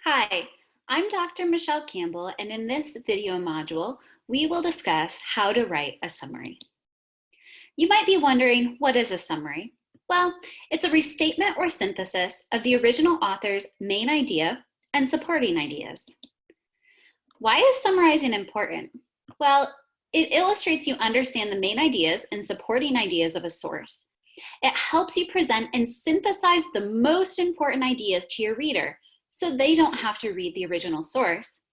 Hi, I'm Dr. Michelle Campbell, and in this video module, we will discuss how to write a summary. You might be wondering, what is a summary? Well, it's a restatement or synthesis of the original author's main idea and supporting ideas. Why is summarizing important? Well, it illustrates you understand the main ideas and supporting ideas of a source. It helps you present and synthesize the most important ideas to your reader, so they don't have to read the original source.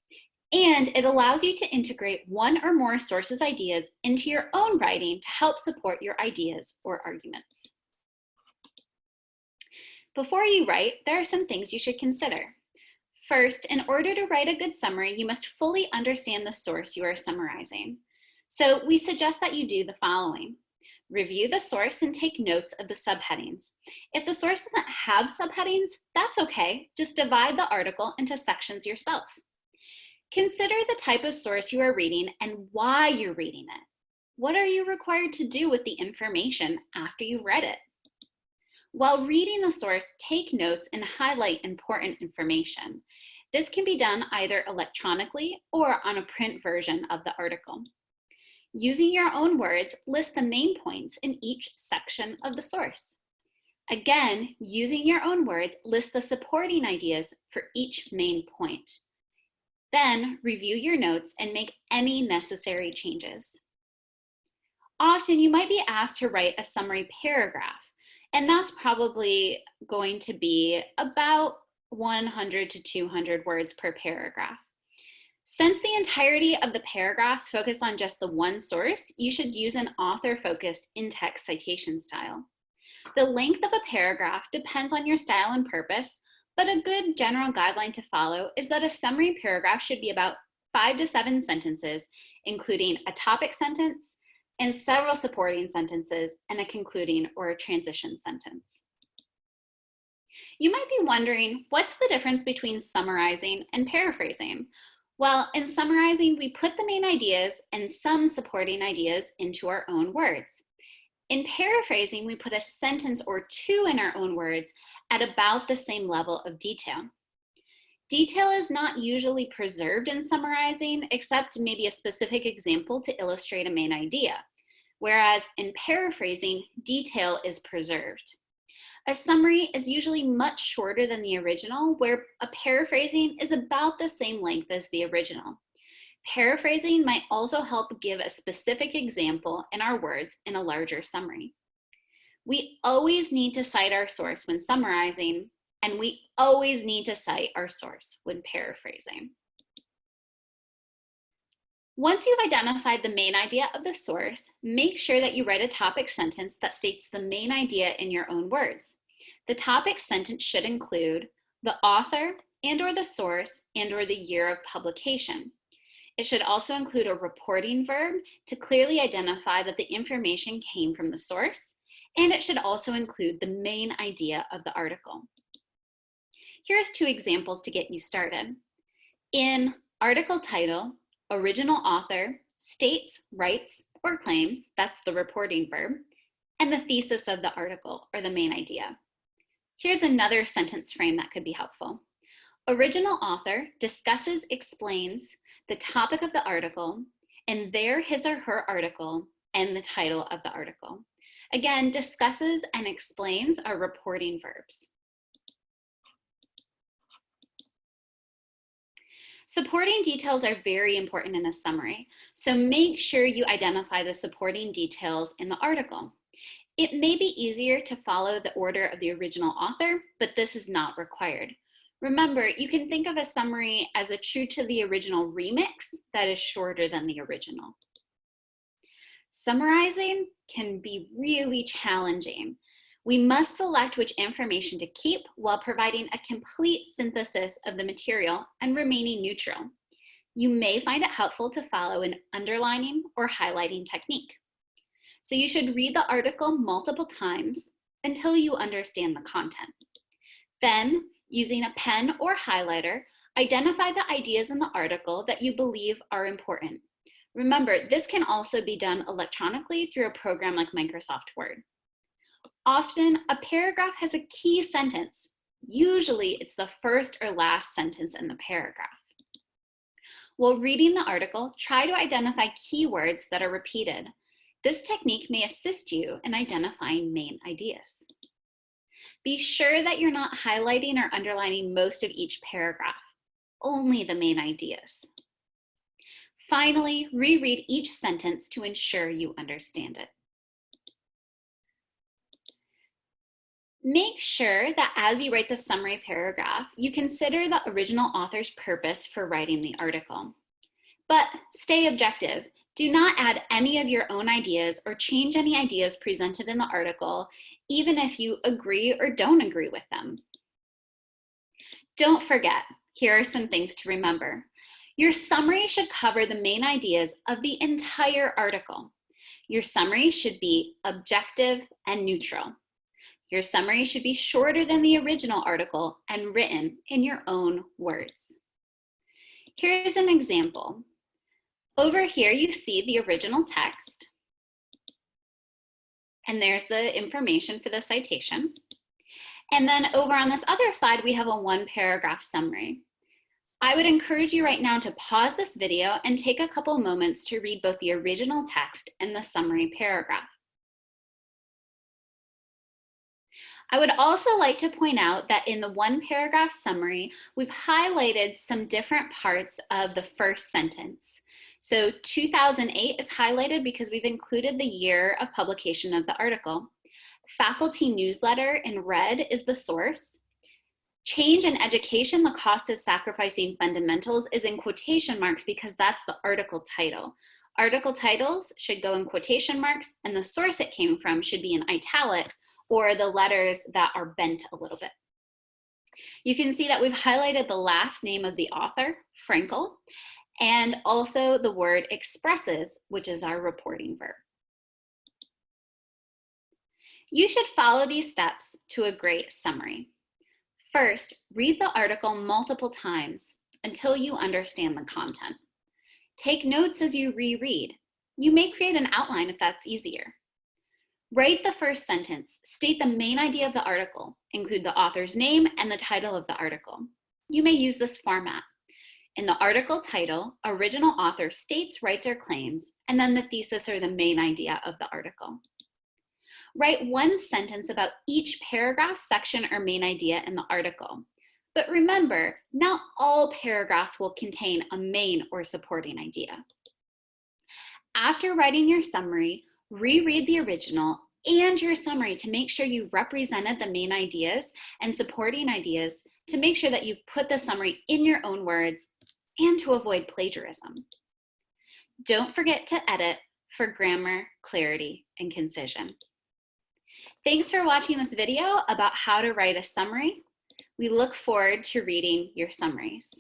And it allows you to integrate one or more sources' ideas into your own writing to help support your ideas or arguments. Before you write, there are some things you should consider. First, in order to write a good summary, you must fully understand the source you are summarizing. So we suggest that you do the following. Review the source and take notes of the subheadings. If the source doesn't have subheadings, that's okay. Just divide the article into sections yourself. Consider the type of source you are reading and why you're reading it. What are you required to do with the information after you've read it? While reading the source, take notes and highlight important information. This can be done either electronically or on a print version of the article. Using your own words, list the main points in each section of the source. Again, using your own words, list the supporting ideas for each main point. Then review your notes and make any necessary changes. Often you might be asked to write a summary paragraph, and that's probably going to be about 100 to 200 words per paragraph. Since the entirety of the paragraphs focus on just the one source, you should use an author-focused in-text citation style. The length of a paragraph depends on your style and purpose, but a good general guideline to follow is that a summary paragraph should be about 5 to 7 sentences, including a topic sentence and several supporting sentences and a concluding or a transition sentence. You might be wondering, what's the difference between summarizing and paraphrasing? Well, in summarizing, we put the main ideas and some supporting ideas into our own words. In paraphrasing, we put a sentence or two in our own words at about the same level of detail. Detail is not usually preserved in summarizing, except maybe a specific example to illustrate a main idea, whereas in paraphrasing, detail is preserved. A summary is usually much shorter than the original, where a paraphrasing is about the same length as the original. Paraphrasing might also help give a specific example in our words in a larger summary. We always need to cite our source when summarizing, and we always need to cite our source when paraphrasing. Once you've identified the main idea of the source, make sure that you write a topic sentence that states the main idea in your own words. The topic sentence should include the author and/or the source and/or the year of publication. It should also include a reporting verb to clearly identify that the information came from the source, and it should also include the main idea of the article. Here's 2 examples to get you started. In article title, original author states, writes, or claims, that's the reporting verb, and the thesis of the article, or the main idea. Here's another sentence frame that could be helpful. Original author discusses, explains the topic of the article, and there his or her article, and the title of the article. Again, discusses and explains are reporting verbs. Supporting details are very important in a summary, so make sure you identify the supporting details in the article. It may be easier to follow the order of the original author, but this is not required. Remember, you can think of a summary as a true to the original remix that is shorter than the original. Summarizing can be really challenging. We must select which information to keep while providing a complete synthesis of the material and remaining neutral. You may find it helpful to follow an underlining or highlighting technique. So you should read the article multiple times until you understand the content. Then, using a pen or highlighter, identify the ideas in the article that you believe are important. Remember, this can also be done electronically through a program like Microsoft Word. Often, a paragraph has a key sentence, Usually it's the first or last sentence in the paragraph. While reading the article, try to identify keywords that are repeated. This technique may assist you in identifying main ideas. Be sure that you're not highlighting or underlining most of each paragraph, only the main ideas. Finally, reread each sentence to ensure you understand it. Make sure that as you write the summary paragraph, you consider the original author's purpose for writing the article. But stay objective. Do not add any of your own ideas or change any ideas presented in the article, even if you agree or don't agree with them. Don't forget, here are some things to remember. Your summary should cover the main ideas of the entire article. Your summary should be objective and neutral. Your summary should be shorter than the original article and written in your own words. Here's an example. Over here, you see the original text, and there's the information for the citation. And then over on this other side, we have a one-paragraph summary. I would encourage you right now to pause this video and take a couple moments to read both the original text and the summary paragraph. I would also like to point out that in the one paragraph summary, we've highlighted some different parts of the first sentence. So 2008 is highlighted because we've included the year of publication of the article. Faculty newsletter in red is the source. Change in education, the cost of sacrificing fundamentals is in quotation marks because that's the article title. Article titles should go in quotation marks and the source it came from should be in italics or the letters that are bent a little bit. You can see that we've highlighted the last name of the author, Frankel, and also the word expresses, which is our reporting verb. You should follow these steps to a great summary. First, read the article multiple times until you understand the content. Take notes as you reread. You may create an outline if that's easier. Write the first sentence, state the main idea of the article, include the author's name and the title of the article. You may use this format. In the article title, original author states, rights, or claims, and then the thesis or the main idea of the article. Write one sentence about each paragraph, section, or main idea in the article. But remember, not all paragraphs will contain a main or supporting idea. After writing your summary, reread the original and your summary to make sure you represented the main ideas and supporting ideas to make sure that you've put the summary in your own words and to avoid plagiarism. Don't forget to edit for grammar, clarity, and concision. Thanks for watching this video about how to write a summary. We look forward to reading your summaries.